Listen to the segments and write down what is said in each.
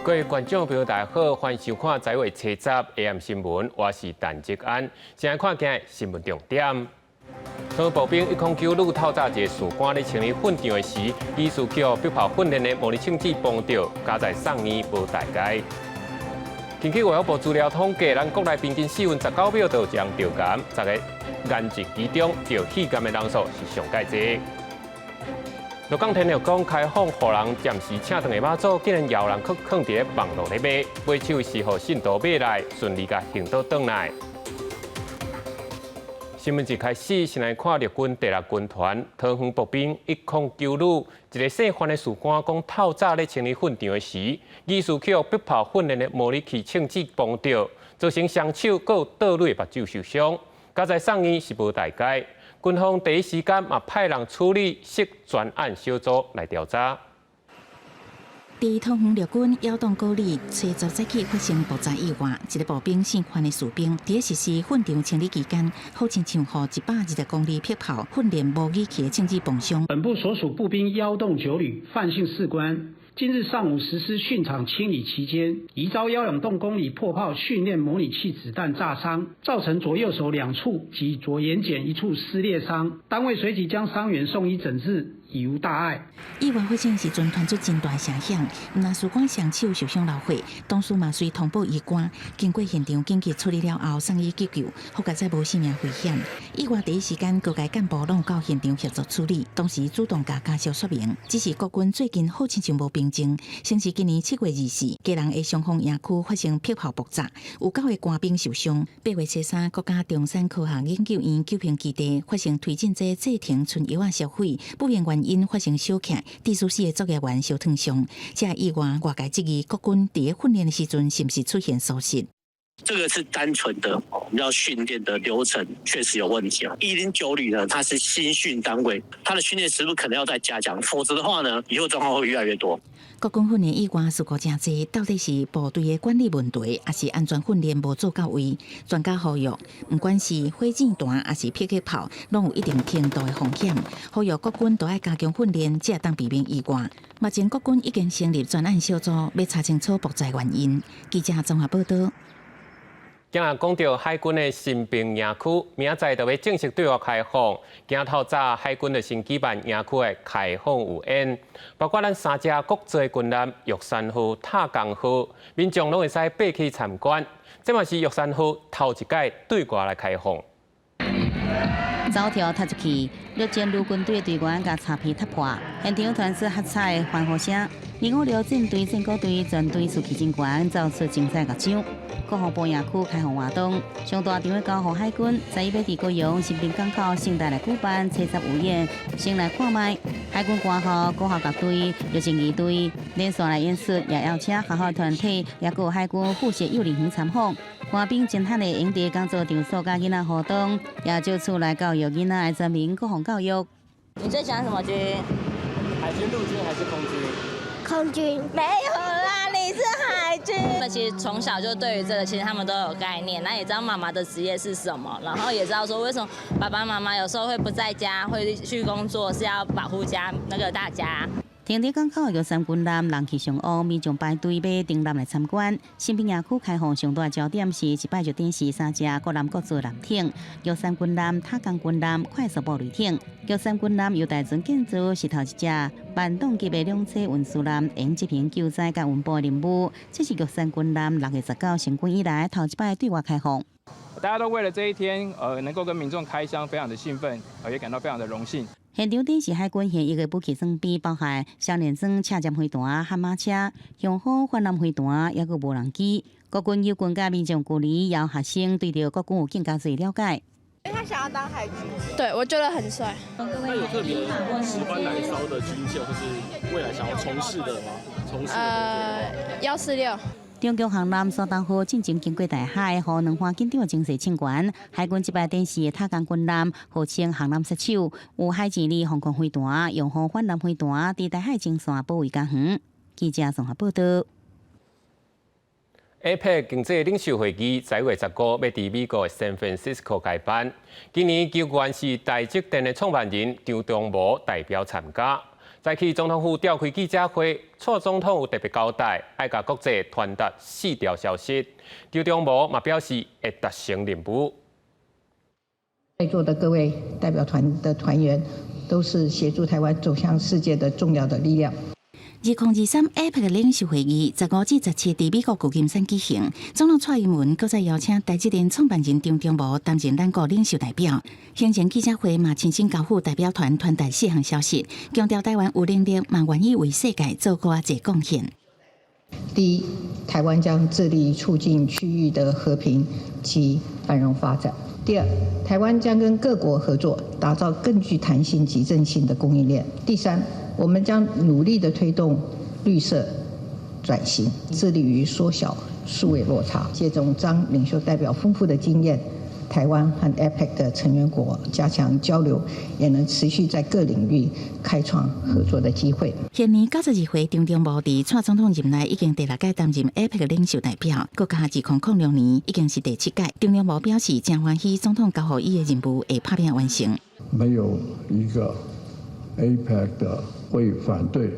各位观众朋友，大家好，欢迎收看《在月七十 AM 新闻》，我是陈吉安。先来看今日新闻重点。当步兵109旅透早一个士官咧清理粪场的时，疑似叫逼跑训练的模拟枪支崩掉，加在送医无大碍。根据卫福部资料统计，咱国内平均4分19秒就将着感，10个眼疾其中着气感的人数是上介济。鹿港天后宫开放，互人暂时请顿的马祖，竟然有人去放伫网络咧买，买手是互信徒买来，顺利甲行到转来。新闻一开始，先来看日军第6军团桃园步兵109旅一个姓范的士官讲，透早咧清理粪场的时，疑似去逼炮训练的模拟器枪支崩掉，造成双手佮倒蕊目睭受伤，加在送医是无大碍。军方第一时间也派人处理涉专案小组来调查。伫桃园陆军幺洞高里初10早起发生爆炸意外，一个步兵姓范的士兵伫实施粪场清理期间，好亲像互120公里迫炮训练模拟器的枪支崩伤。本部所属步兵幺洞9旅范姓士官，今日上午实施训场清理期间，疑遭1-2洞公里迫炮训练模拟器子弹炸伤，造成左右手2处及左眼睑1处撕裂伤。单位随即将伤员送医诊治，已无大碍。意外发生时阵传出真大声响，那士官双手受伤流血，当时嘛随通报医官，经过现场紧急处理了后送医急救，好在无性命危险。意外第一时间各界干部拢到现场协助处理，当时主动甲家属说明，只是国军最近好亲像无病情，先是今年7月24，家人的双方营区发生迫炮爆炸，有9个官兵受伤。8月初3，国家中山科学研究院救贫基地发生推进剂制停存药消费，不明原因发生小客，第4的作业员受烫伤。这意外外界质疑国军伫训练的时阵是不是出现疏失？这个是单纯的要训练的流程确实有问题啊。109旅呢，它是新训单位，它的训练时数可能要再加强，否则的话呢，以后状况会越来越多。国军训练意外事故真多，到底是部队的管理问题，还是安全训练无做到位？专家呼吁，不管是火箭弹还是迫击炮，拢有一定程度的风险。呼吁国军都要加强训练，才当避免意外。目前国军已经成立专案小组，要查清楚爆炸原因。记者综合报道。今日讲到海军的新兵营区，明仔就要正式对外开放。今日透早，海军的新举办营区的开放有宴，包括咱3只国际军舰玉山号、塔江号，民众拢会使爬去参观。这嘛是玉山号头一届对外来开放。走跳踏出去，6支陆军队队员甲擦皮踏破，现场传出喝彩的欢呼声。256战队、战鼓队全队士气真悬，造出精彩乐章。国防部营区开放活动，上大场的交予海军，在要伫高雄新滨港口盛大来举办七十午宴，先来看卖。海军官校、国校各队、陆战仪队连续来演出，也邀请学校团体，也有海军附设幼儿园参访。官兵侦探的营地工作场所，甲囡仔活动，也就出来教育囡仔的全民国防教育。你最喜欢什么军？海军、陆军还是空军？空军没有啦，你是海军。那其实从小就对于这个，其实他们都有概念，那也知道妈妈的职业是什么，然后也知道说为什么爸爸妈妈有时候会不在家，会去工作，是要保护家大家。天地港口玉山军舰人气上旺，民众排队买登舰来参观。新兵营区开放上大焦点是一摆就展示3只各舰各族的舰艇：玉山军舰、塔江军舰、快速步旅艇。玉山军舰由大船建筑，是头一只万吨级的2栖运输舰，用执行救灾甲运补任务。这是玉山军舰6月19成军以来头一摆对外开放。大家都为了这一天，能够跟民众开箱，非常的兴奋，也感到非常的荣幸。现场展示海军现役的武器装备，包含少年装车舰飞弹、悍马车、雄风泛滥飞弹，也有无人机。国军有军甲民众距离，要学生对着国军有更加多了解。因为他想要当海军，对我觉得很帅。那有特别喜欢哪一艘的军舰，或是未来想要从事的吗？从事146。中共航艦所当好进前经过大海，和两岸紧张的情势清悬。海军这摆展示的塔江军舰，号称航艦杀手，有海前里航空飞弹、用户泛滥飞弹，伫大海前线保卫家园。记者综合报道。APEC 经济领袖会议在月15要伫美国的 San Francisco 开办。今年球员是台积电的创办人张忠谋代表参加。在去总统府召开记者会，蔡总统有特别交代，爱甲国际传达4条消息。邱中模嘛表示会达成任务。在座的各位代表团的团员，都是协助台湾走向世界的重要的力量。2023 APEC 领袖会议15至17在美国旧金山举行，总统蔡英文搁再邀请台积电创办人张忠谋担任咱国领袖代表。行前记者会嘛亲身交付代表团传达4项消息，强调台湾有能力嘛愿意为世界做更多贡献。第一，台湾将致力促进区域的和平及繁荣发展。第二，台湾将跟各国合作，打造更具弹性及韧性的供应链。第三，我们将努力地推动绿色转型，致力于缩小数位落差。借重张领袖代表丰富的经验，台湾和 APEC 的成员国加强交流，也能持续在各领域开创合作的机会。现年92岁，张忠谋伫蔡总统任内已经第6届担任 APEC 领袖代表，国加2006年已经是第7届。张忠谋表示，真欢喜总统交予伊的任务会拍拼完成。没有一个 APEC 的会反对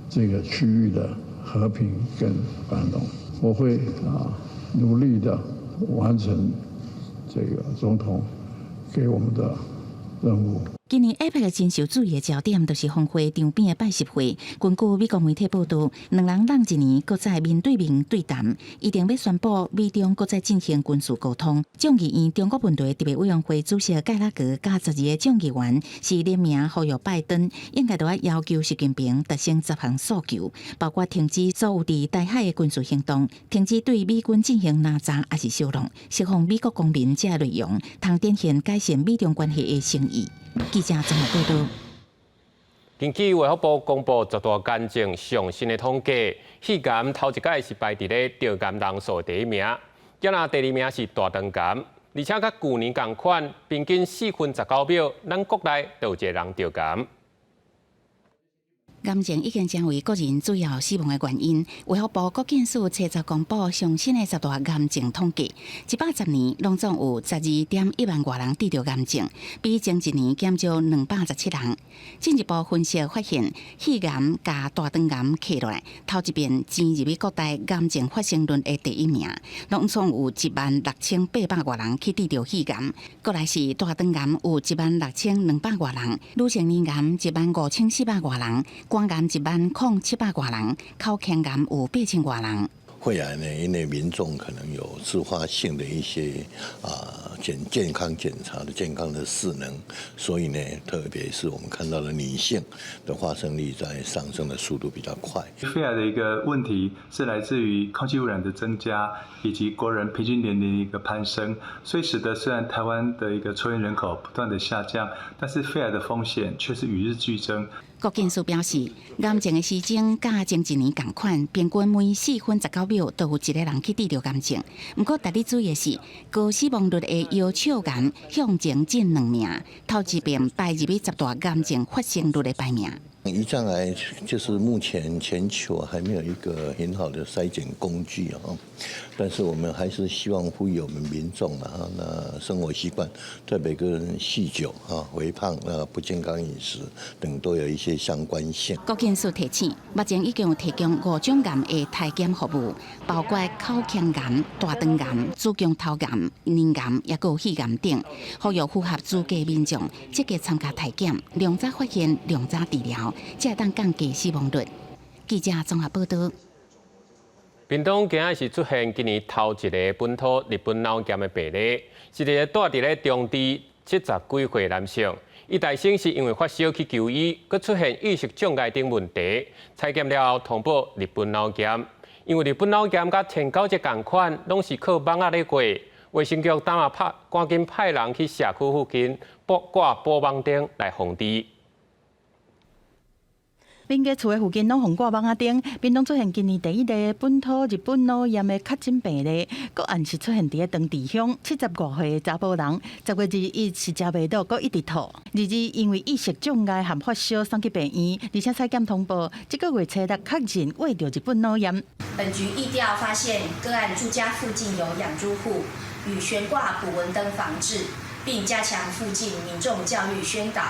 这个区域的和平跟繁荣，我会努力的完成这个总统给我们的任务。今年 APEC 真受注意的焦点，就是峰会场边的拜习会。根据美国媒体报道，两人让一年搁再面对面对谈，一定要宣布美中搁再进行军事沟通。众议院中国问题特别委员会主席盖拉格加12个众议员是联名呼吁拜登应该要要求习近平达成10项诉求，包括停止所有伫台海的军事行动，停止对美军进行拿查还是收容，释放美国公民这内容，通展现改善美中关系的诚意。记者综合报道。根据卫福部公布10大干净上新的统计，肺癌头一届是排伫咧得癌人数第1名，再来第2名是大肠癌，而且甲去年同款，平均4分19秒，咱国内就有一个人得癌。癌症已经成为国人主要死亡的原因。卫福部国健署初十公布上新的10大癌症统计，110年拢总有12.1万外人得到癌症，比前一年减少217人。进一步分析发现，肺癌加大肠癌起来，头一遍进入去国内癌症发生率的第1名，拢总有16800外人去得到肺癌。过来是大肠癌有16200外人，女成年癌15400外人。肝癌10700外人，口腔癌有8000外人。肺癌呢，因为民众可能有自发性的一些健康检查的健康的势能，所以呢，特别是我们看到的女性的发生率在上升的速度比较快。肺癌的一个问题是来自于空气污染的增加，以及国人平均年龄的一个攀升，所以使得虽然台湾的一个抽烟人口不断的下降，但是肺癌的风险却是与日俱增。国健署表示，癌症的时钟甲前一年同款，平均每4分19秒都有一个人去得到癌症。不过，值得注意的是，高死亡率的腰鞘癌向前进2名，头一遍排入去10大癌症发生率的排名。胰脏癌就是目前全球还没有一个很好的筛检工具但是我们还是希望呼吁我们民众那生活习惯，特别跟酗酒肥胖不健康饮食等都有一些相关性。国健署提醒，目前已经有提供5种癌的体检服务，包括口腔癌、大肠癌、子宫头癌、咽癌，也有肺癌等，呼吁符合资格民众积极参加体检，量早发现，量早治疗。才会当降低死亡率。记者综合报道。屏东今仔是出现今年头一个本土日本脑炎的病例，是一个住伫咧中地70几岁男性。伊大生是因为发烧去就医，佮出现意识障碍等问题，采检了后通报日本脑炎。因为日本脑炎甲前9节同款，拢是靠网仔咧过。卫生局当下赶紧派人去社区附近挂布网灯来防治。恁家厝的附近拢横挂网仔灯，屏东出现今年第一例本土日本脑炎的确诊病例，个案是出现伫长治乡70多岁的查甫人，10月21日是食袂到，个一直吐。22因为意识障碍和发烧送去病院，而且采检通报，这个月初6确诊患着日本脑炎。本局疫调发现个案住家附近有养猪户，与悬挂捕蚊灯防治，并加强附近民众教育宣导。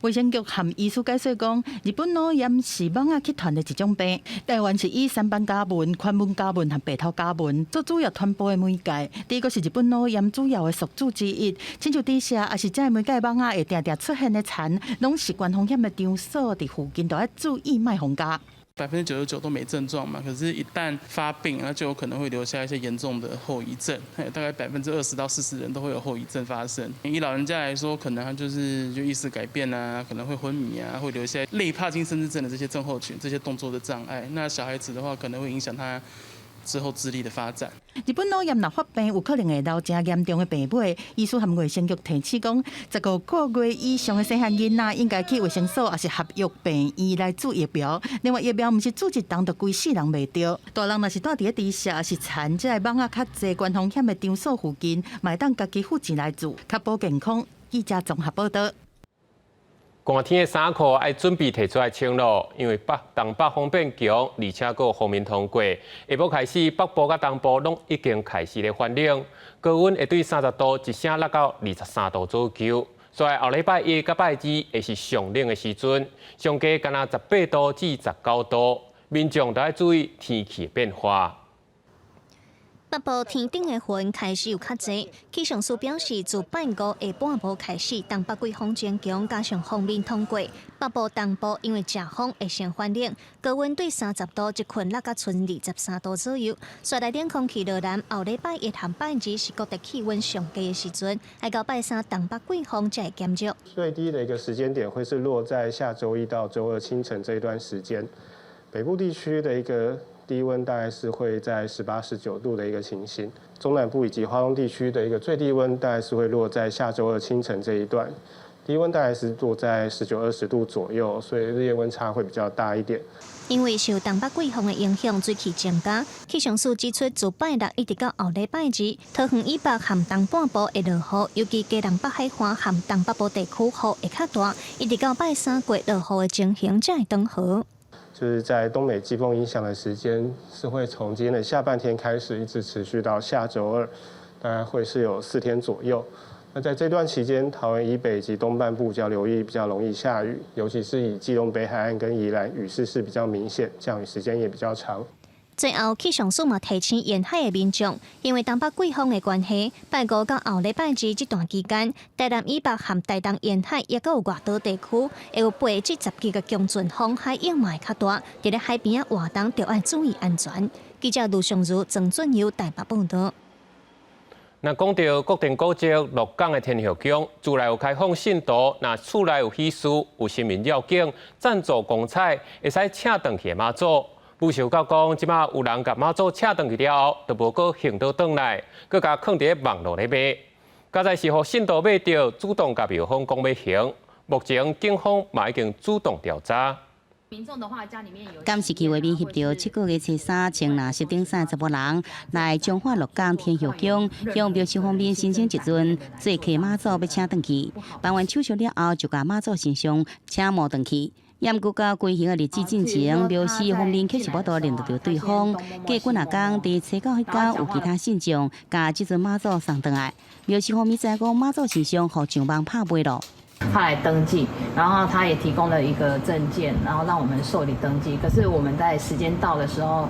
卫生局和医师解说讲，日本脑炎是网仔去传的一种病。台湾是以三斑家蚊、宽吻家蚊和白头家蚊做主要传播的媒介。第一个是日本脑炎主要的宿主之一，亲像底下也是这媒介网仔会定定出现的蝉，拢是高风险的场所，伫附近都要注意卖红家。99%都没症状嘛，可是，一旦发病，那就有可能会留下一些严重的后遗症。大概20%到40%人都会有后遗症发生。以老人家来说，可能他就意识改变啊，可能会昏迷啊，会留下类帕金森氏症的这些症候群、这些动作的障碍。那小孩子的话，可能会影响他之后智力的发展。日本脑炎若发病，有可能会留真严重的病尾。医师和卫生局提醒讲，15个月以上的细汉囡仔应该去卫生所，也是合约病院来注疫苗。另外，疫苗毋是注一档就规世人袂着。大人若是住伫咧地下，是田这网仔较侪高风险的场所附近，买当家己付钱来住，确保健康。记者综合报道。寒天的衫裤要准备摕出来穿咯，因为东北风变强，而且还有风面通过。下晡开始，北部甲东部拢已经开始咧翻冷，高温会对30度一升落到23度左右。所以后礼拜1甲拜2会是上冷的时阵，上低干那18度至19度，民众都要注意天气变化。北部天顶的云开始有较侪，气象署表示，自拜5下半晡开始，东北季风渐强，加上风面通过，北部东部因为遮风会先翻冷，高温对30度，一困落到剩23度左右。雪内冷空气热南，后礼拜1和拜2是各地气温上低的时阵，要到拜3东北季风才会减弱。最低的一个时间点会是落在下周1到周2清晨这一段时间，北部地区的一个低温大概是会在18、19度的一个情形，中南部以及花东地区的一个最低温大概是会落在下周2清晨这一段，低温大概是落在19、20度左右，所以日夜温差会比较大一点。因为受东北季风的影响，水汽增加。气象署指出，自拜6一直到后礼拜2，桃园以北和东半部会落雨，尤其基隆北海岸和东北部地区雨会较大，一直到拜3过落雨的情形才会转好。就是在东北季风影响的时间是会从今天的下半天开始，一直持续到下周2，大概会是有4天左右。那在这段期间，桃园以北及东半部要留意比较容易下雨，尤其是以基隆北海岸跟宜兰雨势是比较明显，降雨时间也比较长。最后，气象署嘛提醒沿海的民众，因为东北季风的关系，拜5到后礼拜2这段期间，台南以北和台东沿海也有外岛地区，会有8至10级的强阵风，海影嘛会较大，伫咧海边活动就要注意安全。记者卢尚如、郑俊佑台北报道。那讲到国定古迹鹿港的天后宫，自来有开放信徒，那厝内有喜事、有新闻要紧、赞助公彩，会使请回去妈祖。不受到讲，即马有人甲妈祖请回去了后，都无搁行到转来，搁甲放伫网络咧卖。刚才是互信徒买到，主动甲庙方讲要行。目前警方嘛已经主动调查。民众的话，家里面有。监视器画面翕到7个月初3穿蓝色顶衫10个人来彰化鹿港天后宫，向庙市方面申请一尊做客妈祖要请回去。办完手续了后，就甲妈祖神像请摸回去。验过到规行的日子进前，庙市方面确实无多认得到对方。过几啊天，伫初九迄天有其他信众甲即尊妈祖送回来。庙市方面知讲妈祖神像互上网拍卖咯。他来登记，然后他也提供了一个证件，然后让我们受理登记。可是我们在时间到的时候，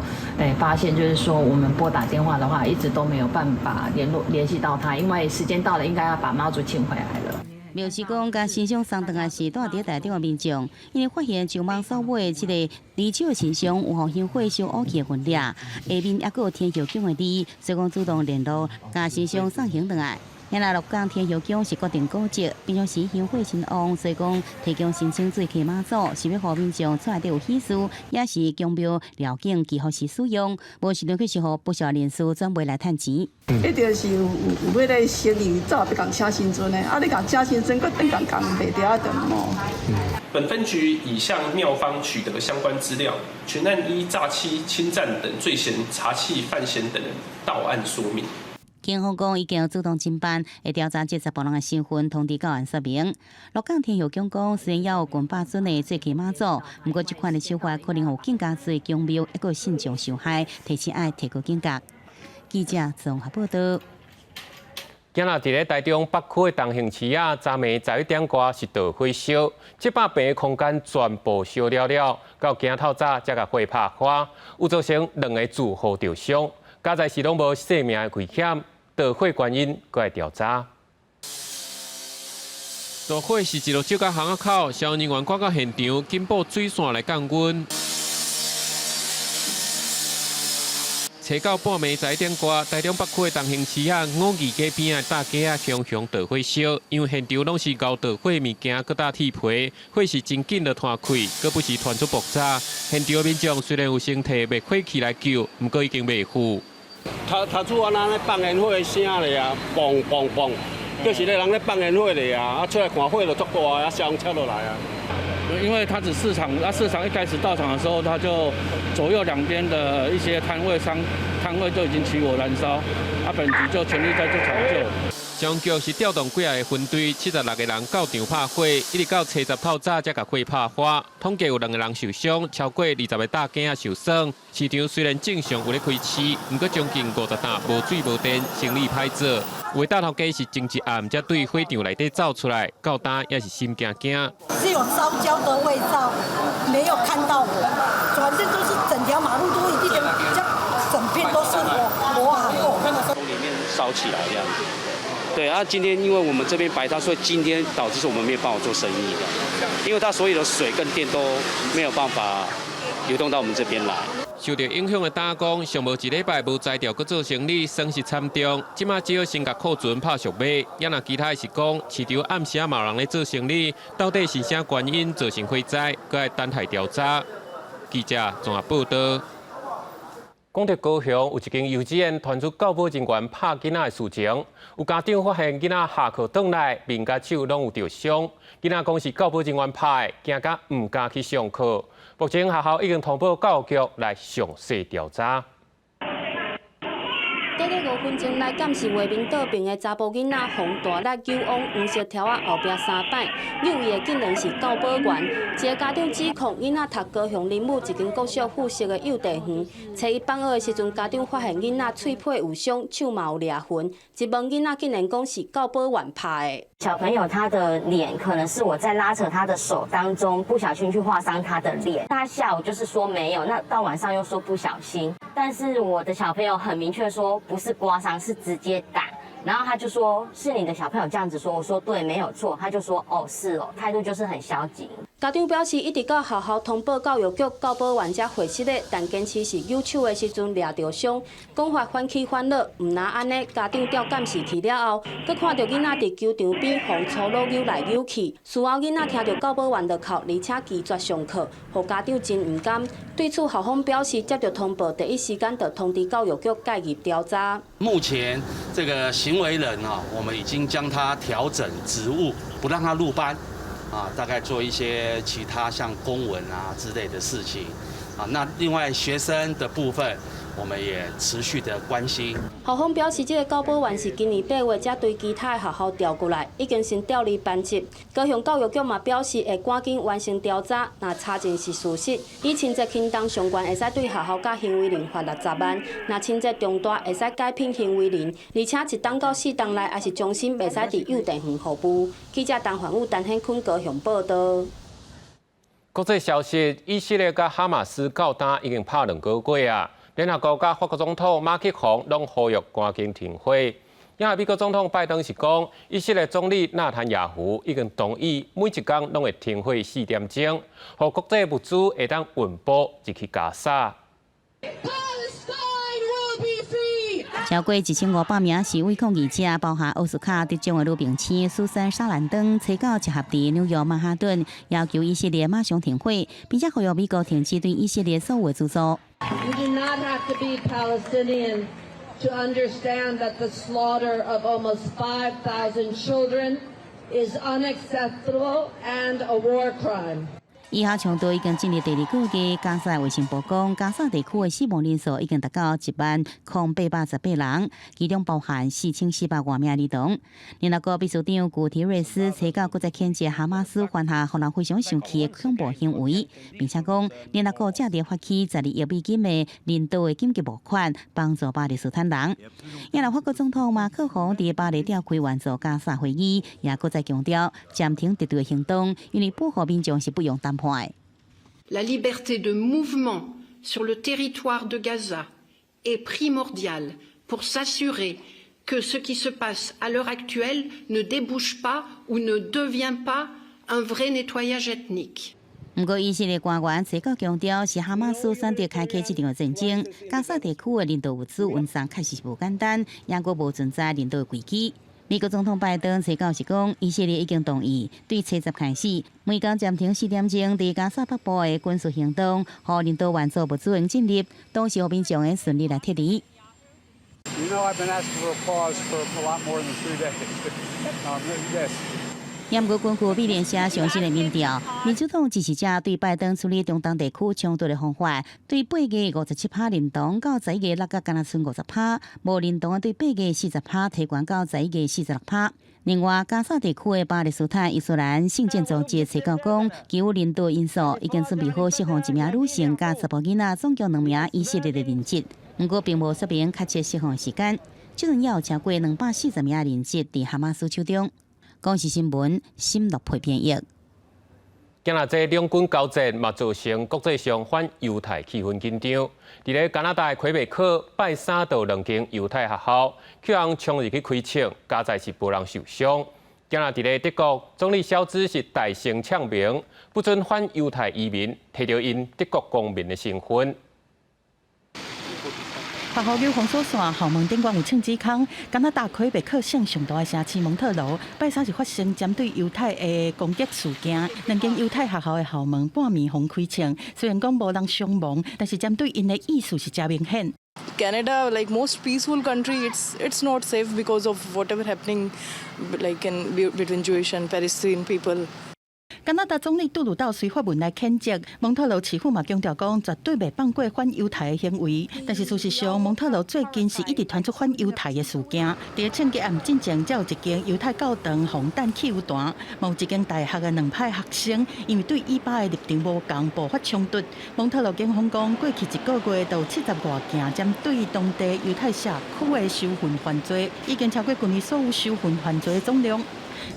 发现就是说我们拨打电话的话，一直都没有办法联系到他，因为时间到了，应该要把妈祖请回来了。庙市讲，甲神像送回来是住伫台中的民众，因为发现上网所买即个离手的神像有互香火烧乌去的分裂，下面还佫有天后宫的字，所以讲主动联络，甲神像送行回来。原来鹿港天后宫是国定古迹，平常时香火兴旺，所以讲提供申请做客妈祖，是要互民众厝内底有喜事，也是宫庙了境寄予时使用。无时阵去是互不少人士转卖来趁钱。一定是有要来生意，早要共请新尊的，啊，你共请新尊，佫等共卖掉等么？本分局已向庙方取得相关资料，全案依诈欺、侵占等罪嫌查缉范闲等人到案说明。警方讲已经主动侦办，会调查这10个人的身份，通知到案说明。鹿港天后宫讲，虽然也有近百尊的做客妈祖，不过这款的手法可能有更加多宫庙一个信众受害，提醒爱提高警觉。记者综合报道。今日伫咧台中北区的东兴市啊，昨暝11点多是大火烧，700平的空间全部烧了了，到今透早才甲火拍花，有造成2个住户受伤，加在是拢无性命的危险，大火原因搁来调查。大火是一路烧到巷仔口，消防人员赶到现场，紧补水线来降温。找到半暝11点多，台中北区的东兴市啊5义街边的大街啊，熊熊大火烧，因为现场拢是熬大火物件，搁搭铁皮，火是真紧就摊开，搁不时传出爆炸。现场民众虽然有先摕灭火器来救，不过已经袂赴。头拄安那放烟火的声咧啊，嘣嘣嘣，就是咧人咧放烟火咧啊，出来看火就足大啊，消防车落来啊。因为它只市场，市场一开始到场的时候，它就左右两边的一些摊位就已经起火燃烧，本局就全力在做抢救。消防局是调动几个分队，76个人到场拍火，一直到7:10透早才甲火拍花。统计有2个人受伤，超过20个大件受损。市场虽然正常有咧开市，不过将近50担无水无电，生意歹做。有大头家是前一暗才对火场内底走出来，到单也是心惊惊。是有烧焦的味道，没有看到火，反正就是整条马路都一定整片都是火海。从里面烧起来这样子。对啊，今天因为我们这边摆摊，所以今天导致我们没有办法做生意的，因为它所有的水跟电都没有办法流动到我们这边来。受到影响的打工，上无1礼拜无材料，搁做生意，损失惨重。即马只好先甲库存拍熟买。也若其他的是讲，市场暗时嘛有人咧做生意，到底是啥原因造成火灾，搁要等待调查。记者综合报道。讲到高雄，有一间幼稚园传出教保人员拍囡仔的事情，有家长发现囡仔下课转来，面甲手拢有受伤。囡仔讲是教保人员拍的，惊甲唔敢去上课。目前学校已经通报教育局来详细调查。短短5分钟来监视画面倒边的查甫囡仔，红大力球往黄色条仔后壁3摆，有意的竟然是教保员。一个家长指控囡仔读高雄林武一间国小附设的幼稚园，初一放学的时阵，家长发现囡仔喙皮有伤，手嘛有裂痕，一问囡仔竟然讲是教保员拍的。小朋友他的脸可能是我在拉扯他的手当中不小心去划伤他的脸，他下午就是说没有，那到晚上又说不小心，但是我的小朋友很明确说不是刮伤，是直接打。然后他就说：“是你的小朋友这样子说。”我说：“对，没有错。”他就说：“哦，是哦。”态度就是很消极。家长表示，一直到学校通报教育局，教保员才回室的，但坚持是右手的时阵掠着伤，讲法反起反落。唔那安尼，家长调监视器了后，佮看到囡仔伫球场边互粗鲁扭来扭去。事后囡仔听到教保员就哭，而且拒绝上课，互家长真唔甘。对此，校方表示，接到通报，第一时间就通知教育局介入调查。目前这个行为人我们已经将他调整职务，不让他入班，大概做一些其他像公文之类的事情，那另外学生的部分，我们也持续的关心。校方表示，这个教保员是今年8月才对其他的学校调过来，已经先调离班级。高雄教育局嘛表示，会赶紧完成调查，若查证是事实，以轻则轻重相关，会使对学校甲行为人罚60万；若轻则重大，会使改聘行为人，而且1档到4档内，也是终身袂使伫幼稚园服务。记者陈焕武、陈显坤高雄报道。国际消息，以色列甲哈马斯交战已经拍2个月啊。联合国甲法国总统马克宏拢呼吁赶紧停火。因美国总统拜登是讲，以色列总理纳坦雅胡已经同意每一天拢会停火4点钟，互国际物资会当运补入去加沙。超过1500名示威抗议者，包含奥斯卡得奖的女明星苏珊·沙兰登，找到集合地纽约曼哈顿，要求以色列马上停火，并且呼吁美国停止对以色列所有的资助。You do not have to be Palestinian to understand that the slaughter of almost 5,000 children is unacceptable and a war crime. 以下强度已经进入第2个月，加沙卫生部讲，加沙地区的死亡人数已经达到10818人，其中包含4400多名儿童。联合国秘书长古提瑞斯提到，搁再谴责哈马斯犯下让人非常生气的恐怖行为，并且讲，联合国正在发起12亿美金的人道的紧急募款，帮助巴勒斯坦人。也法国总统马克龙伫巴黎召开援助加沙会议，也搁再强调暂停敌对的行动，因为保护民众是不用谈判。La liberté de mouvement sur le territoire de Gaza est primordiale pour s'assurer que ce qui se passe à l'heure actuelle ne débouche pas ou ne devient pas un vrai nettoyage ethnique. 不过，以色列官员再告强调，是哈马斯选择开启这场战争。加沙地区的人道物资运送确实是不简单，也阁无存在人道的危机。美国总统拜登最告是讲，以色列已经同意对7日开始，每天暂停4点钟在加沙北部的军事行动，和人道援助物资能进入，同时和民众的顺利来撤离。You know, I've been asking for a pause for a lot more than 3 days. Yes. 英国根据美联社上新的民调，民主党支持者对拜登处理中东地区冲突的方法，对8月57%认同，到11月6个敢若剩50%，无认同对8月40%提悬到11月46%。另外，加沙地区的巴勒斯坦伊斯兰圣战组织提到讲，基于人道因素，已经准备好释放1名女性加查甫囡仔，总共2名以色列的人质。不过，并无说明确切释放时间。这阵也有超过240名人质伫哈马斯手中。公视新闻深入配编译。今日这两军交战，嘛造成国际上反犹太气氛紧张。伫咧加拿大魁北克拜3到2间犹太学校，去人冲入去开枪，加在是无人受伤。今日伫咧德国，总理肖兹是大声呛鸣，不准反犹太移民摕到因德国公民的身份。学校有封锁线，校门顶管有枪指孔。加拿大魁北克省上大的城市蒙特娄，拜3是发生针对犹太的攻击事件，2间犹太学校的校门半暝封开枪。虽然讲无人伤亡，但是针对因的意思是真明显。Canada, like most peaceful country, it's not safe because of whatever happening, like between Jewish and Palestinian people. 加拿大总理杜鲁道随发文来谴责蒙特娄市府嘛，强调讲绝对袂放过反犹太的行为。但是事实上，蒙特娄最近是一直传出反犹太的事件。在圣洁暗进前，才有一间犹太教堂红弹汽油弹，有一间大学的2派学生因为对以巴的立场无共，爆发冲突。蒙特娄警方讲，过去1个月，有70多件针对当地犹太社区的受训犯罪，已经超过去年所有受训犯罪的总量。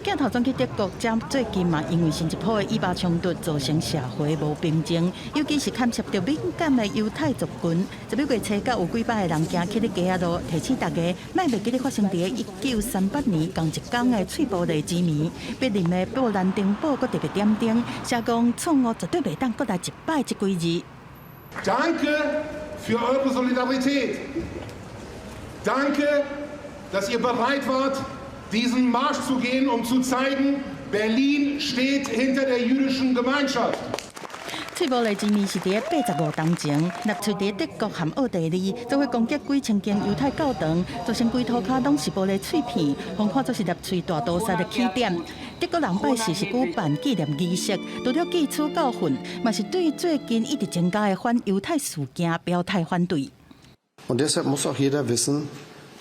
镜头转去德国，将最近嘛因为新一波的以巴冲突，造成社会无平静，尤其是牵涉到敏感的犹太族群。11月初到有几百个人行起咧街仔路，提醒大家，莫袂记得发生伫1938年同一天的碎玻璃之谜。柏林的布兰登堡阁特别点灯，写讲错误绝对袂当阁来一摆这几字。Danke für eure Solidarität. Danke, dass ihr bereit wart.diesen Marsch zu gehen, um zu zeigen, Berlin steht hinter der jüdischen Gemeinschaft. 碎玻璃之谜是伫85年前，纳粹伫德国和奥地利做伙攻击几千间犹太教堂，造成规涂骹拢是玻璃碎片，横看作是纳粹大屠杀的起点。德国人拜四是举办纪念仪式，除了记取教训，嘛是对最近一直增加的反犹太事件表态反对。Und deshalb muss auch jeder wissen,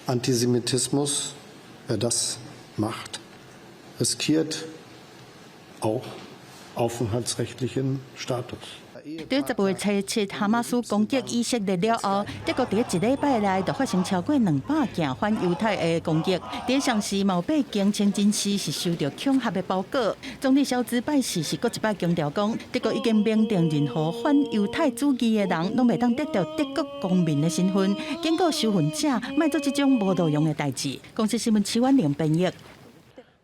Antisemitismus.Wer das macht, riskiert auch aufenthaltsrechtlichen Status. 在10月7日哈马斯攻击以色列了后，德国在1礼拜内就发生超过200件反犹太的攻击。在上市毛北京清真寺是收到恐吓的报告。总理肖兹拜四是搁一摆强调讲，德国已经明定任何反犹太主义的人，拢袂当得到德国公民的身份，警告受训者莫做这种无路用的代志。公司新闻齐婉玲编译。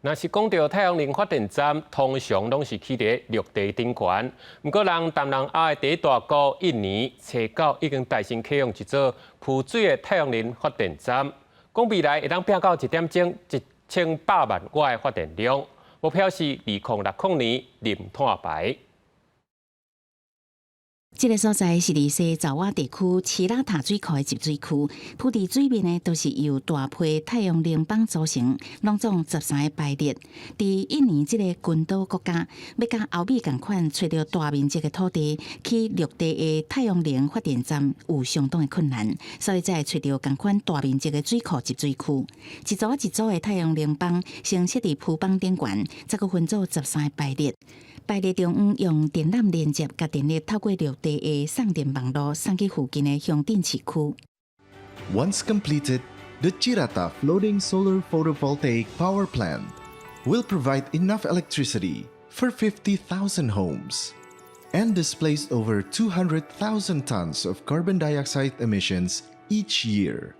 若是讲到太阳能发电站，通常拢是起伫陆地顶悬。不过，人东南亚的第一大国印尼，初九已经大型启用一座浮水的太阳能发电站，讲未来会当拼到1点钟1800万瓦的发电量，目标是2060年零碳排。这个所在是伫西爪哇地区奇拉塔水库的集水区，铺伫水面呢都是由大批太阳能板组成，拢总13个排列。伫印尼这个群岛国家，要甲欧美共款找到大面积的土地去陆地的太阳能发电站有相当的困难，所以才会找到共款大面积的水库集水区。一组一组的太阳能板先设伫铺板顶悬，再个分做13个排列。排列中央用电缆连接，甲电力透过陆地的送电网络送去附近的乡镇市区。Once completed, the Chirata floating solar photovoltaic power plant will provide enough electricity for 50,000 homes and displace over 200,000 tons of carbon dioxide emissions each year.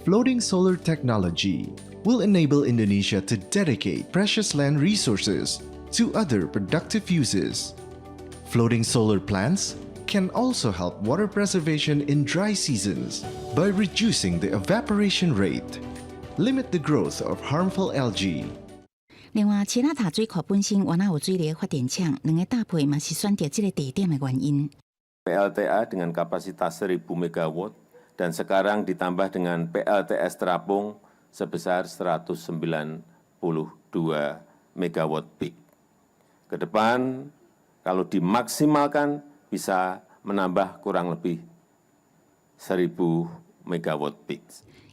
Floating solar technology will enable Indonesia to dedicate precious land resources to other productive uses. Floating solar plants can also help water preservation in dry seasons by reducing the evaporation rate, limit the growth of harmful algae. 另外，奇拉塔水库本身原来有水力发电厂，两个搭配嘛是选择这个地点的原因。PLTA dengan kapasitas 1000 megawatt dan sekarang ditambah dengan PLTS terapung sebesar 192 megawatt peak. Ke depan, kalau dimaksimalkan bisa menambah kurang lebih 1000 megawatt peak.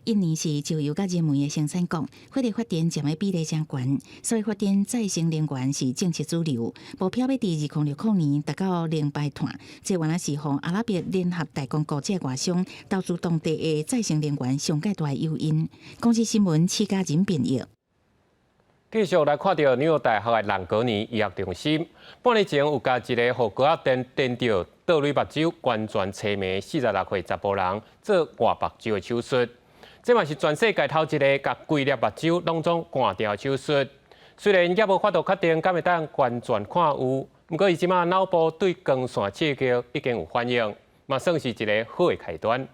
印尼是石油甲燃煤的生产国，火力发电占的比例真悬，所以发电再生能源是政策主流。目标要伫2060年达到零排碳，这原来是互阿拉伯联合大公国这外商投资当地的再生能源上界大的诱因。公司新闻戚家仁编译。继续来看到纽约大学的兰格尼医学中心，半年前有甲一个互高压电电到倒蕊目睭完全痴迷46岁查甫人做换目睭的手术。这嘛是全世界头一个甲规粒目睭拢总换掉的手术。虽然也无法度确定敢会当完全看有，不过伊即马脑部对光线刺激已经有反应，嘛算是一个好的开端。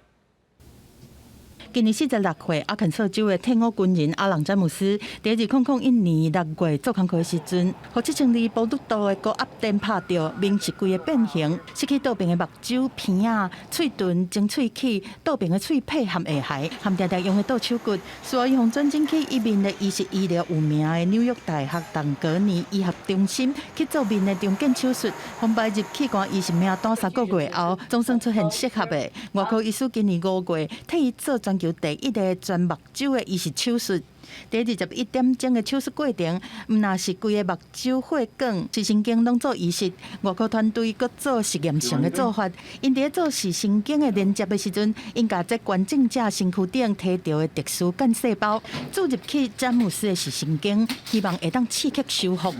今年46岁阿肯色州的退伍军人阿朗詹姆斯，在2001年6月做工课的时阵，互这种离保毒度的高压电拍到，面是规个变形，失去倒边的目睭、鼻仔、喙唇、前喙齿、倒边的喙皮和下颌，含常常用的倒手骨，所以用转进去一面的医师医疗有名的纽约大学兰格尼医学中心去做面的重建手术，红白入器官移植名单3个月后，总算出现适合的。外科医师今年5月替伊做全球第一个全目睭的移植手术。第21点钟的手术过程，毋但是规个目睭血管、视神经拢做移植，外科团队阁做实验性的做法。因伫做视神经的连接的时阵，因甲这观众者身躯顶摕到的特殊干细胞注入去詹姆斯的视神经，希望会当刺激修复。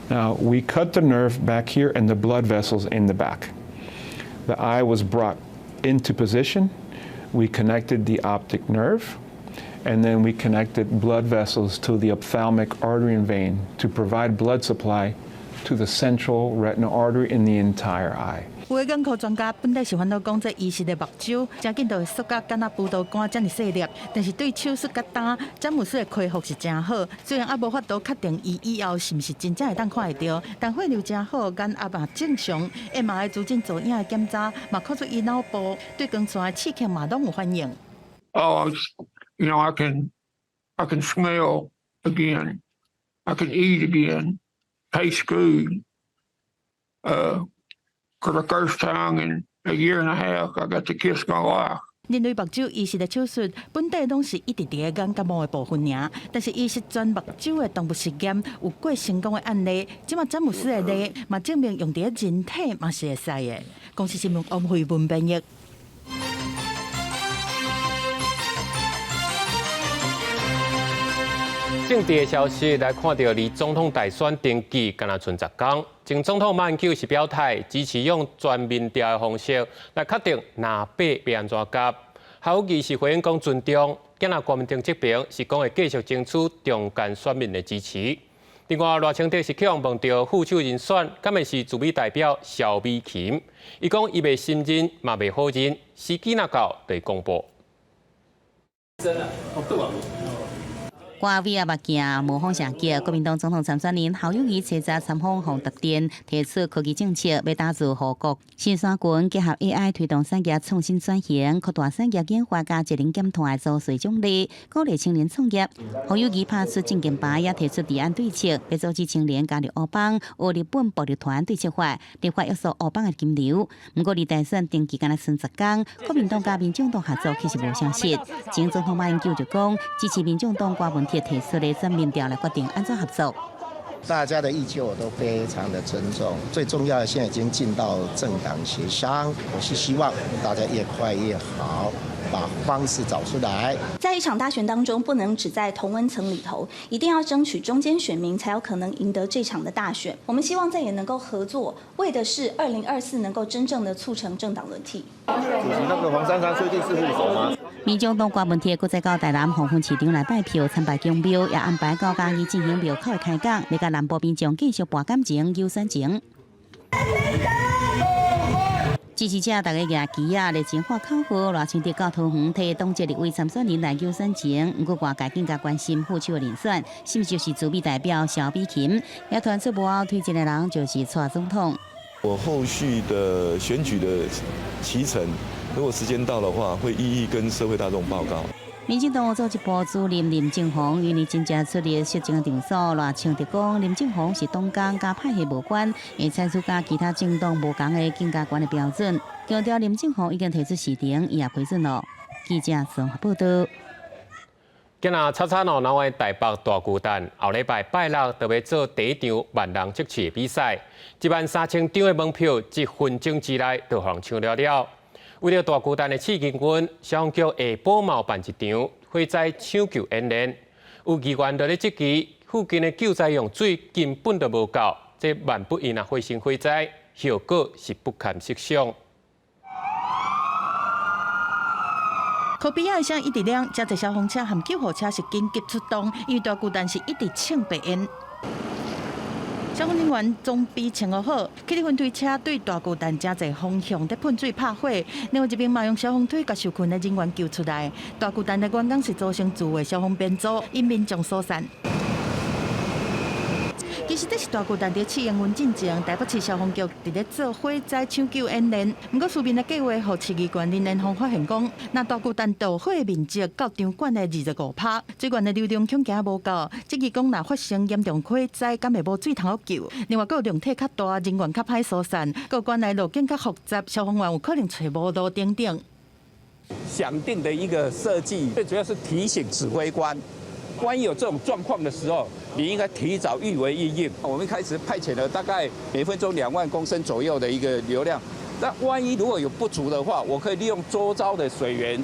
Now we cut the nerve back here and the blood vessels in the back. The eye was brought into position. We connected the optic nerve, and then we connected blood vessels to the ophthalmic artery and vein to provide blood supply to the central retinal artery in the entire eye. 有的眼科专家本来是烦恼讲，这移植的目睭真紧就会缩甲敢若葡萄干这么细粒，但是对手术较单，詹姆斯的恢复是真好。虽然还无法度确定伊以后是毋是真正会当看会到，但血流真好，眼压嘛正常。MRI 主镜做影的检查，嘛看出伊脑部对光线的刺激嘛拢有反应。Oh, you know, I can smell again. I can eat again. Taste good. For the first time in a year and a half, I got to kiss my wife. 人类目睭移植的手术本底拢是一直伫个眼角膜的部分尔，但是移植全目睭的动物实验有过成功的案例。即马詹姆斯的例嘛证明用伫人体嘛是会使的。公司新闻王慧文编译。政治的消息来看到，离总统大选登记敢若剩10天。前总统马英九是表态支持用全民调的方式来确定哪8要安怎夹。侯友宜是回应讲尊重，今仔国民党这边是讲会继续争取中间选民的支持。另外，赖清德是希望问到副手人选，敢会是驻美代表萧美琴？伊讲伊袂信任，嘛袂好认，时机若到就会公布。真的，对吧？华为也物件模仿上级，国民党总统参选人侯友宜车站参访洪特店，提出科技政策，要打造护国新山群，结合 AI 推动产业创新转型，扩大产业研发加职能减团做税奖励，鼓励青年创业。侯友宜拍出政见牌，也提出提案对策，要组织青年加入乌帮，学日本暴力团对策法，立法约束乌帮的金流。不过，离大选登记敢若剩10天，国民党加民众党合作其实无消息。前总统马英九就讲，支持民众党郭文铁提出的选民调来决定安怎合作。大家的意见我都非常的尊重，最重要的现在已经进到政党协商，我是希望大家越快越好，把方式找出来。在一场大选当中，不能只在同温层里头，一定要争取中间选民，才有可能赢得这场的大选。我们希望再也能够合作，为的是2024能够真正的促成政党轮替。主席，那个黄珊珊确定是副手吗？民众党郭文铁搁再到台南黄昏市场来拜票参拜公庙，也安排到嘉义进行庙口的开讲，要甲南部民众继续博感情、优选情。支持者大家举旗啊，热情喊口号，热情伫到桃园替党籍立委参选人来优选情。不过外界更加关心副手的人选，是不是就是驻美代表萧美琴？也传出无后推荐的人就是蔡总统。我后续的选举的期程，如果时间到的话，会一一跟社会大众报告。民进党组一部主任林正宏，因为真正出列实情场所，热情地讲林正宏是党工甲派系无关，会采取甲其他政党无同的更加悬的标准。强调林正宏已经提出市场，伊也批准了。记者综合报道。今仔吵闹的台北大巨蛋，后礼拜拜六就要做第一场万人测试的比赛，13000张的门票1分钟之内就互人抢了。为了大巨蛋的刺激军，消防局下晡嘛办一场火灾抢救演练。有议员在咧质疑附近的救灾用水根本就无够，这万不因发生火灾，效果是不堪设想。口鼻仔的声一直亮，加在消防车和救护车是紧急出动，因为大巨蛋是一直抢白烟。消防人员装备穿好，去分推车对大巨蛋加在方向在喷水拍火，另外一边嘛用消防腿把受困的人员救出来。大巨蛋的员工是组成自卫消防编组，因民众疏散。其实这是大巨蛋在试营运进程，台北市消防局伫咧做火灾抢救演练。不过，书面的计划和市议员林连峰发现讲，那大巨蛋导火的面积到场馆的25%，水源的流量恐惊无够。质疑讲，若发生严重火灾，敢会无水通救？另外，有量体较大，人员较歹疏散，各管内路径较复杂，消防员有可能找无路等等。想定的一个设计，最主要是提醒指挥官。万一有这种状况的时候，你应该提早预为因应。我们开始派遣了大概每分钟2万公升左右的一个流量。那万一如果有不足的话，我可以利用周遭的水源。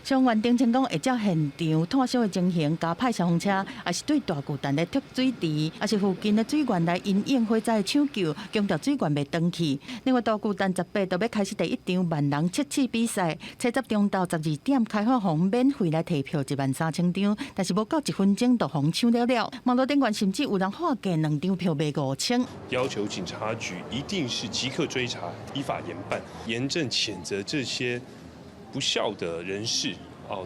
消防员丁成功会照现场探伤的情形，加派消防车，也是对大巨蛋的特水池，也是附近的水源来因应火灾抢救，强调水源袂断去。另外，大巨蛋18就要开始第一场万人测试比赛，70中到12点开放红免费来提票13000张，但是无到1分钟就红抢了。网络顶管甚至有人划价2张票卖5000。要求警察局一定是即刻追查、依法严办，严正谴责这些不孝的人士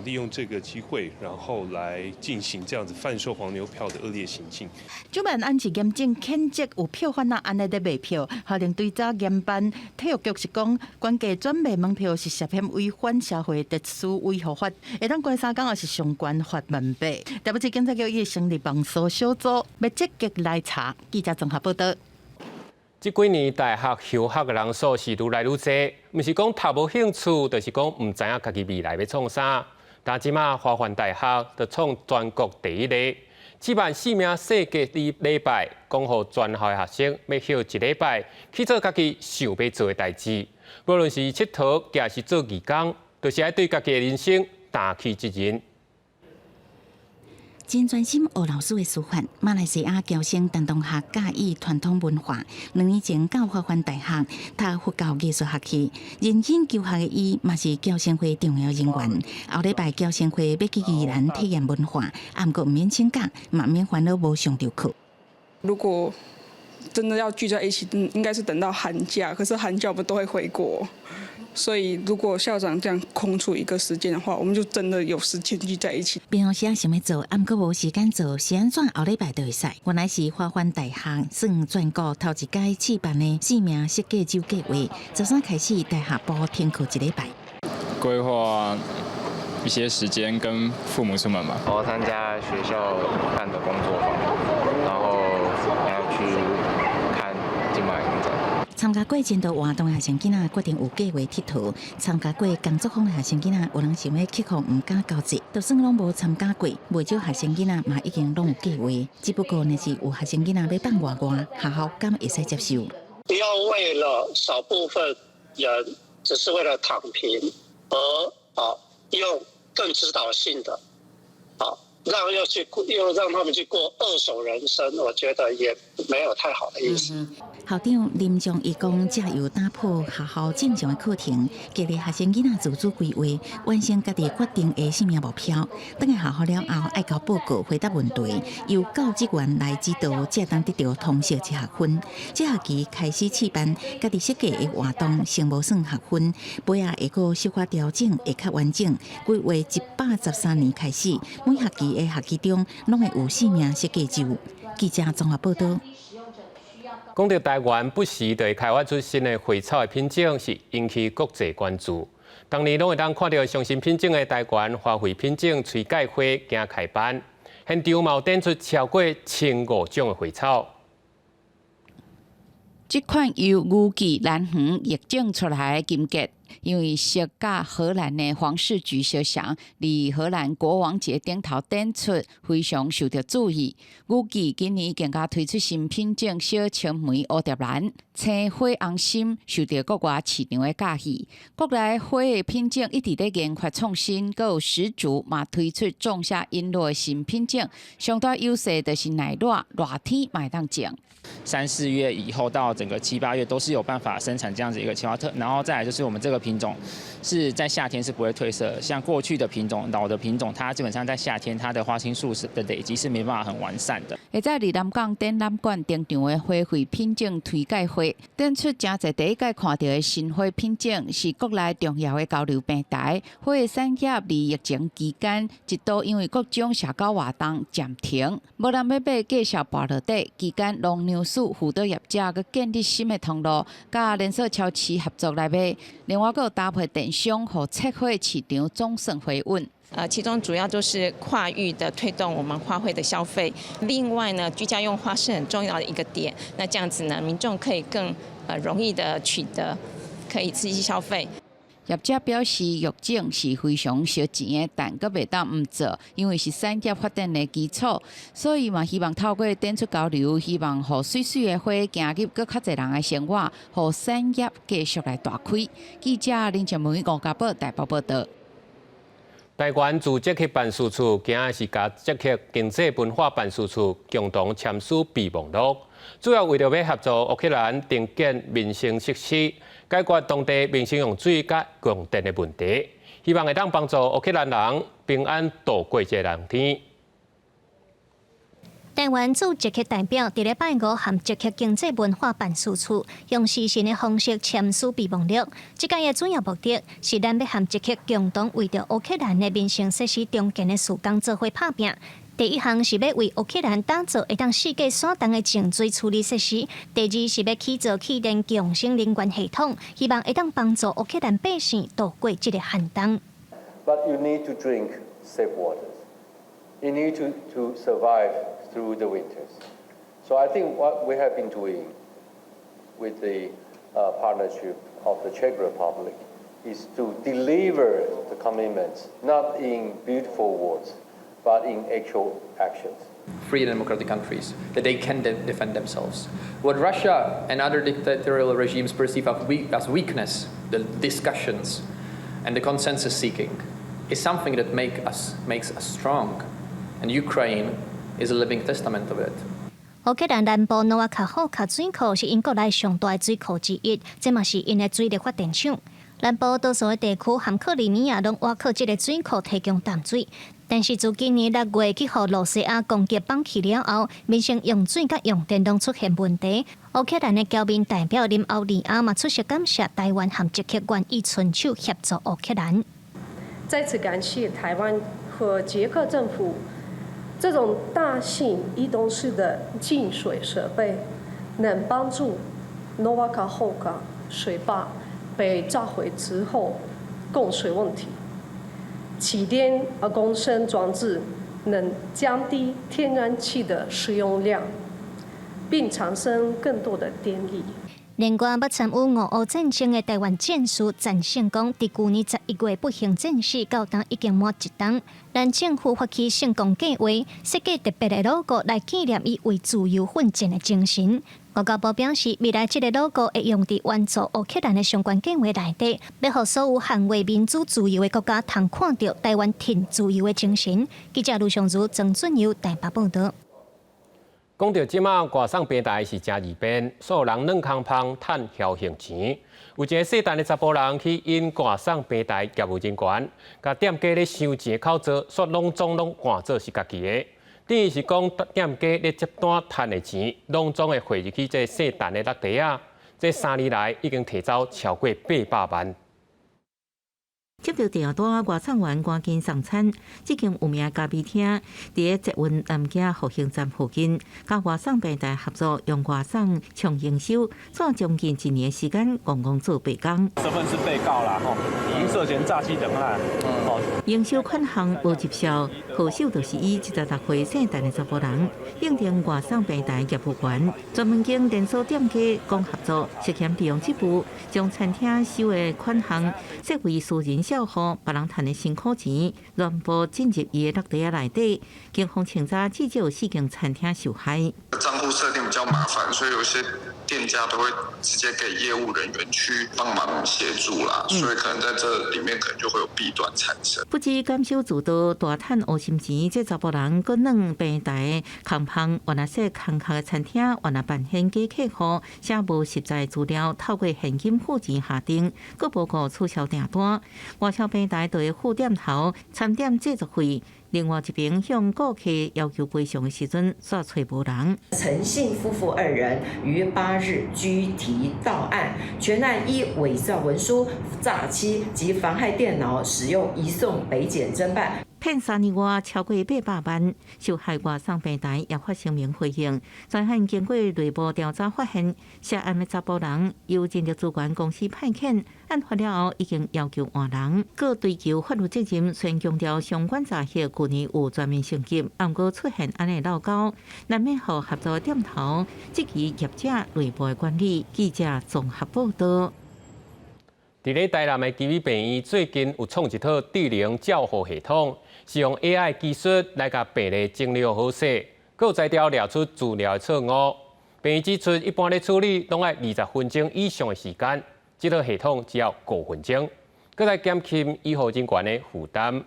利用这个机会，然后来进行这样子贩售黄牛票的恶劣行径。主办案是严正谴责有票贩安尼在卖票，下令对查严办。体育局是讲，关价转卖门票是涉嫌违反社会特殊维护法，会当关3天也是上悬罚万倍。台北市警察局已成立网搜小组，要积极来查。记者综合报道。这几年大学休学的人数是愈来愈多，不是讲读无兴趣，就是讲唔知影家己未来要创啥。但即马华梵大学就创全国第一例，74000名世界礼拜，讲予全校的学生要休1礼拜，去做家己想要做的代志。无论是佚佗，也是做义工，就是要对家己的人生打气责任。真专心学老师的书法，马来西亚侨生陈同学介意传统文化，2年前到华梵大学读佛教艺术学系，认真求学的伊，嘛是侨生会重要人员。后礼拜侨生会要去宜兰体验文化，不过唔免请假，嘛免烦恼无上着课。如果真的要聚在一起，应该是等到寒假。可是寒假我们都会回国，所以如果校长这样空出一个时间的话，我们就真的有时间聚在一起。平时想要做，毋过无时间做，是安怎后礼拜就会使？原来是华梵大学算全国头一届举办的4名设计周计划，昨天开始大学部停课1礼拜。规划一些时间跟父母出门吧。我参加学校办的工作坊，然后还要去看金马影展。参加过前度活动的学生囡仔决定有计划佚佗，参加过工作坊的学生囡仔有人想要克服唔敢交际，就算拢无参加过，不少学生囡仔嘛已经拢有计划，只不过呢是有学生囡仔要办外外，学校敢会使接受？不要为了少部分人，只是为了躺平而用更指导性的又让他们去过二手人生，我觉得也没有太好的意思。校长林忠义讲，藉由打破学校正常的课程，激励学生囡仔自主规划，完成家己决定的生命目标。等下学校了后，爱交报告、回答问题，由教职员来指导，才当得到通识1学分。这学期开始试办家己设计的活动，先无算学分，尾下会个小可调整，会较完整。规划113年开始，每学期的学期中，拢会有4名设计周。记者综合报道。讲到台湾不时就会开发出新的花草的品种，是引起国际关注。当年拢会当看到上新品种的台湾花卉品种吹盖花惊开班，现场嘛有展出超过1500种的花草。这款由牛记兰园育种出来的金桔，因为适甲荷兰的皇室菊相像，伫荷兰国王节顶头展出，非常受到注意。牛记今年已经推出新品种小青梅蝴蝶兰、青花红心，受到国外市场的喜喜。国内花的品种一直在研发创新，阁有十足嘛推出种下璎珞的新品种，上大优势就是耐热，热天买当种。3、4月以后到整个7、8月都是有办法生产这样子一个青花特，然后再来就是我们这个品种是在夏天是不会褪色，像过去的品种老的品种，它基本上在夏天它的花青素的累积是没办法很完善的。会在南港展览馆登场的花卉品种推介会，展出真侪第一届看到的新花品种，是国内重要的交流平台。花的产业伫疫情期间一度因为各种社交活动暂停，无人要买介绍跋落底，期间农粮署辅导业者佮建立新的通路，甲连锁超市合作来买。另外，佮搭配电商，和测绘市场总算回稳。其中主要就是跨域的推动我们花卉的消费。另外呢，居家用花是很重要的一个点。那这样子呢，民众可以更容易的取得，可以刺激消费。业者表示，育种是非常烧钱的，但阁袂当唔做，因为是产业发展的基础，所以嘛希望透过展出交流，希望互水水的花行入更较侪人的生活，互产业继续来大开。记者林建文、吴家宝台北报道。台湾驻捷克办事处今日是甲捷克经济文化办事处共同签署备忘录，主要为了要合作乌克兰重建民生设施，解决当地民生用水甲供电的问题，希望会当帮助乌克兰人平安度过这冬天。台湾驻捷克代表伫礼拜5和捷克经济文化办事处用视讯的方式签署备忘录。这届的主要目的是咱要和捷克共同为着乌克兰的民生设施重建的事工做伙拍拼。第一项是要为乌克兰打造会当世界首档的净水处理设施；第二是要起造气电共生能源系统，希望会当帮助乌克兰百姓度过这个寒冬。But you need to drink safe waters. You need to survive through the winters. So I think what we have been doing with the partnership of the Czech Republic is to deliver the commitments, not in beautiful words, but in actual actions. Free and democratic countries, that they can defend themselves. What Russia and other dictatorial regimes perceive as weakness, the discussions and the consensus seeking, is something that makes us strong. And Ukraine is a living testament of it. 乌克兰南部诺瓦卡霍卡水库是英国内上大的水库之一，这嘛是因的水力发电厂。南部多数的地区含克里米亚拢挖靠这个水库提供淡水。但是自今年6月去互罗西亚攻击放弃了后，民生用水甲用电拢出现问题。乌克兰的侨民代表林欧利亚嘛出席感谢台湾和捷克愿意伸手协助乌克兰。再次感谢台湾和捷克政府，这种大型移动式的净水设备能帮助 Novakhovka 水坝被召回之后供水问题。起电共生装置能降低天然气的使用量，并产生更多的电力。另外，要参与俄乌战争的台湾战士赞成讲，伫去年11月不幸战死到当已经满1冬，咱政府发起成功计划，设计特别的 logo 来纪念伊为自由奋战的精神。外交部表示，未来这个 logo 会用伫援助乌克兰的相关计划内底，要让所有捍卫民主自由的国家通看到台湾挺自由的精神。记者卢尚如、曾俊佑台北报道。讲到即马外送平台是真易变，所有人软空芳趁侥幸钱。有一个细单的查甫人去因外送平台业务人员，甲店家咧收钱口座，说拢换做是家己的。等于是讲店家咧接单赚的钱，拢总会汇入去这细单的落地啊。这3年来已经提走超过800万。接到电话，外送员赶紧送餐。即间有名咖啡厅伫捷运南京复兴站附近，甲外送平台合作，用外送抢营收，做将近1年时间，共共做8工。身份是被告啦，已经涉嫌诈欺等案。营收款项无入销，何首就是以76岁姓陈的查甫人，应征外送平台业务员，专门经连锁店家讲合作，涉嫌利用这步，将餐厅收的款项设为私人账户，别人赚的辛苦钱，全部进入伊的落地内底。警方清查至少有4间餐厅受害。账户设定比较麻烦，所以有些店家都会直接给业务人员去帮忙协助啦，所以可能在这里面可能就会有弊端产生。不知减少自盗大赚乌心钱，这查甫人搁软平台空胖，原来说空壳的餐厅，原来办现假客户，写无实在资料，透过现金付钱下订，搁报告促销订单。外销平台就会付店头、餐点制作费。另外一边向顾客要求赔偿的时阵，煞找无人。陈姓夫妇2人于8日拘提到案，全案依伪造文书、诈欺及妨害电脑使用移送北检侦办。骗3年外超过800万，受害外送平台也发声明回应。专案经过内部调查发现，涉案的查甫人由人力资源公司派遣，案发了后已经要求换人，各追究法律责任。虽然强调相关诈欺去年有全面升级，不过出现安尼闹交，难免互合作店头质疑业者内部的管理。记者综合报道。伫咧台南的基美病院最近有创一套智能照护系统，是用 AI 技术来甲病例整理好势，佮有材料列出资料的错误。病院指出，一般咧处理拢要20分钟以上的时间，这套系统只要5分钟，佮来减轻医护人员的负担。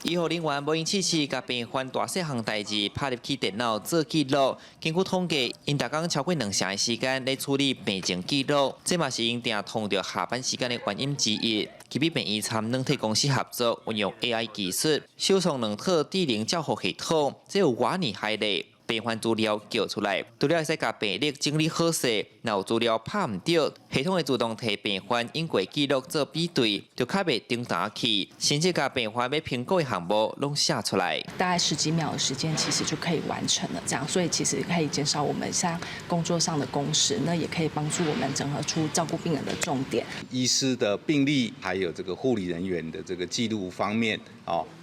医护人员无用机器，甲病患大细项代志拍入去电脑做记录。根据统计，因逐工超过2成的时间咧处理病情记录，这嘛是因定通着下班时间的原因之一。基比病院参软体公司合作，运用 AI 技术，首创2套智能照护系统，这有外年系列。病患资料叫出来，除了会使甲病历整理好势，若有资料拍唔到，系统会自动替病患因过记录做比对，就较袂中断去，甚至甲病患要评估的项目拢写出来。大概10几秒的时间，其实就可以完成了。这样，所以其实可以减少我们像工作上的工时，那也可以帮助我们整合出照顾病人的重点。医师的病历，还有这个护理人员的这个记录方面，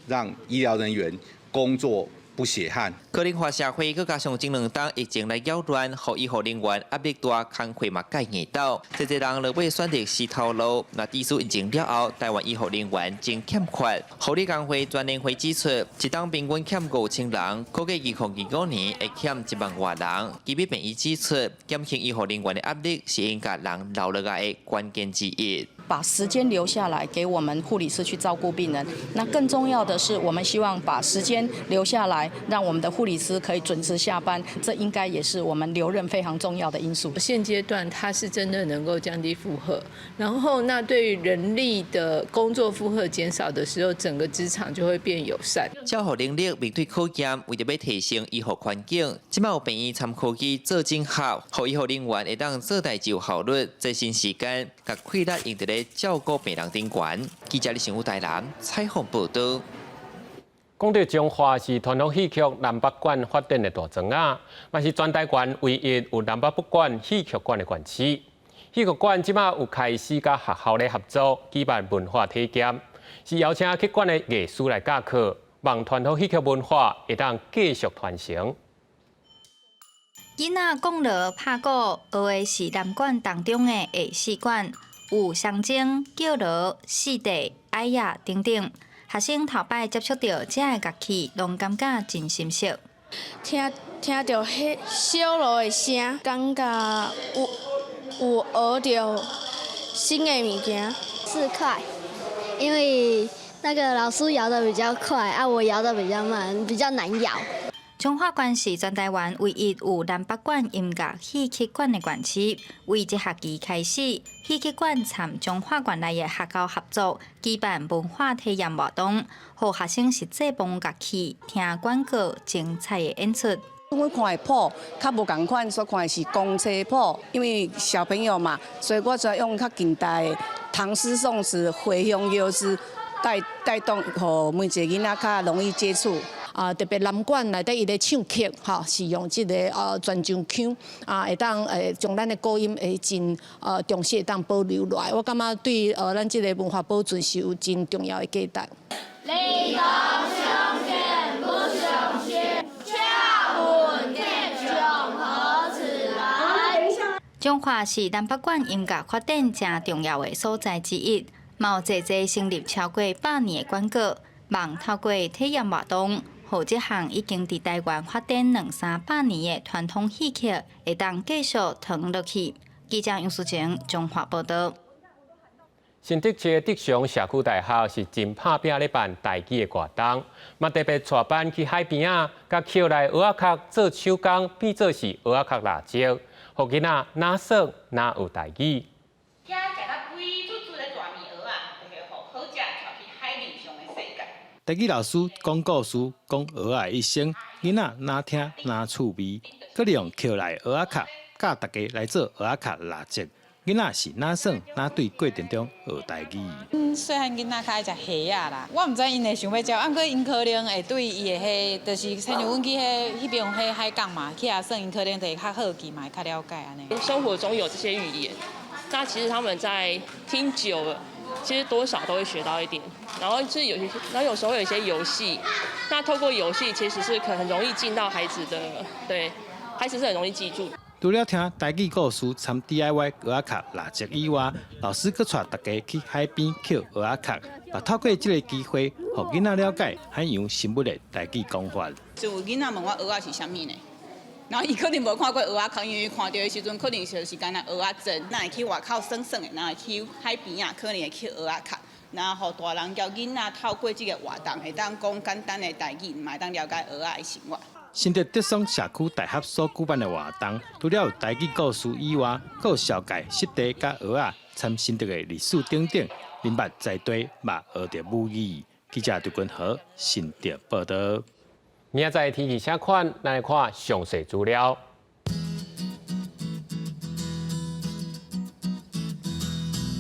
让医疗人员工作不血汗。可能化社会，佮加上前2冬疫情来扰乱，互医护人员压力大，工课嘛改硬到。这人落尾选择死头路，那技术引进了后，台湾医护人员真欠缺。护理工会专联会指出，一冬平均欠5000人，估计2025年会欠1万多人。基比病院指出，减轻医护人员的压力是因甲人留落来的关键之一。把时间留下来给我们护理师去照顾病人。那更重要的是，我们希望把时间留下来，让我们的护理师可以准时下班。这应该也是我们留任非常重要的因素。现阶段它是真的能够降低负荷，然后那对于人力的工作负荷减少的时候，整个职场就会变友善。教学能力面对考验，为着要提升医学环境，即摆有病院参考机做整合，互医学人员会当做代志有效率，节省时间，甲快乐用伫咧照顾病人顶悬。记者李成武台南采访报道。讲到中华是传统戏剧南北馆发展的大庄仔，嘛是全台湾唯一有南北馆戏剧馆的馆区。戏剧馆即摆有开始甲学校咧合作举办文化体验，是邀请去馆的艺术来教课，望传统戏剧文化会当继续传承。囡仔讲落拍鼓，学的是南馆当中的艺术馆，有象征、叫锣、四地、矮呀等等。学生头摆接触到这个乐器，拢感觉真新鲜。听到迄小锣的声，感觉有学到新的物件。4块，因为那个老师摇得比较快，啊，我摇得比较慢，比较难摇。中华馆是全台湾唯一有南北馆音乐戏剧馆的馆区，为这学期开始，戏剧馆参中华馆内的学校合作，举办文化体验活动，让学生实际摸乐器、听广告、精彩的演出。我看的谱较无共款，所看的是公车谱，因为小朋友嘛，所以我就用较近代的唐诗宋词、回乡游诗带动，互每一个囡仔较容易接触。特别南馆内底伊咧唱曲，是用即个全场腔会当将咱的古音会真重视会当保留落来。我感觉对咱即个文化保存是有真重要的价值。你讲相见不相信，恰稳定综合起来。中华是南北馆音乐发展正重要的所在之一，嘛有济成立超过100年的馆阁，望透过体验活动。互这项已经伫台湾发展200-300年的传统戏剧，会当继续传落去。记者杨淑晴中华报道。新竹市德祥社区大学是真拍拼咧办台语的活动，嘛特别带班去海边啊，甲捡来蚵仔壳做手工，变做是蚵仔壳辣椒，互囡仔哪说哪有台语。台语老师讲故事，讲蚵仔一生，囡仔哪听哪趣味。佮利用捡来蚵仔壳，教大家来做蚵仔壳蜡烛。囡仔是哪耍哪对过程中学台语。细汉囡仔较爱食虾啊啦，我毋知因会想要食，啊，过因可能会对伊的迄，就是亲像阮去迄边迄海港嘛，去遐耍，因可能会较好奇嘛，会较了解安尼。生活中有这些语言，那其实他们在听久了。其实多少都会学到一点，然后就是有时候有一些游戏，那透过游戏其实是很容易进到孩子的，对，孩子是很容易记住。除了听台语故事、参 DIY 蚵仔壳蜡烛以外，老师佫带大家去海边捡蚵仔壳，也透过这个机会，让囡仔了解海洋生物的台语讲法。就有囡仔问我蚵仔是啥物呢？然后伊可能无看过蚵仔壳，因为看到的时阵可能就是干那蚵仔针，那会去外口耍耍的，那会去海边啊，可能会去蚵仔壳，然后大人教囡仔透过这个活动，会当讲简单的台语，嘛会当了解蚵仔的生活。新竹德松社区大学所举办的活动，除了有台语故事以外，佫有小界、湿地甲蚵仔参新竹的历史等等，明白在地嘛学着母语。记者杜君和新竹报道。明仔载天气啥款，咱来看详细资料。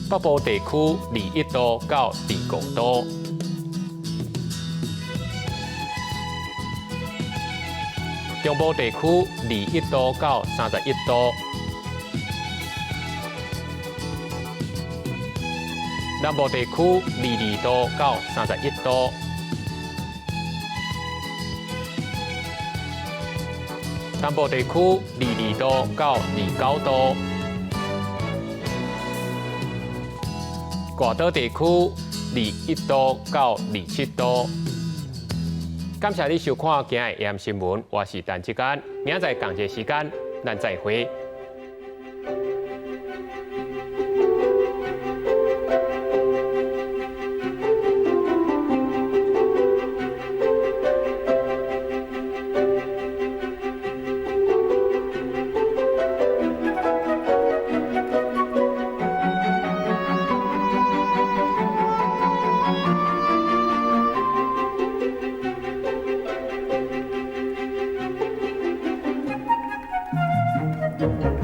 北部地区21度到25度，中部地区21度到31度，南部地区22度到31度。南部地区22度到29度，大岛地区21度到27度。感谢你收看今日 AM 新闻，我是陈志安，明仔载同一时间咱再会。拜。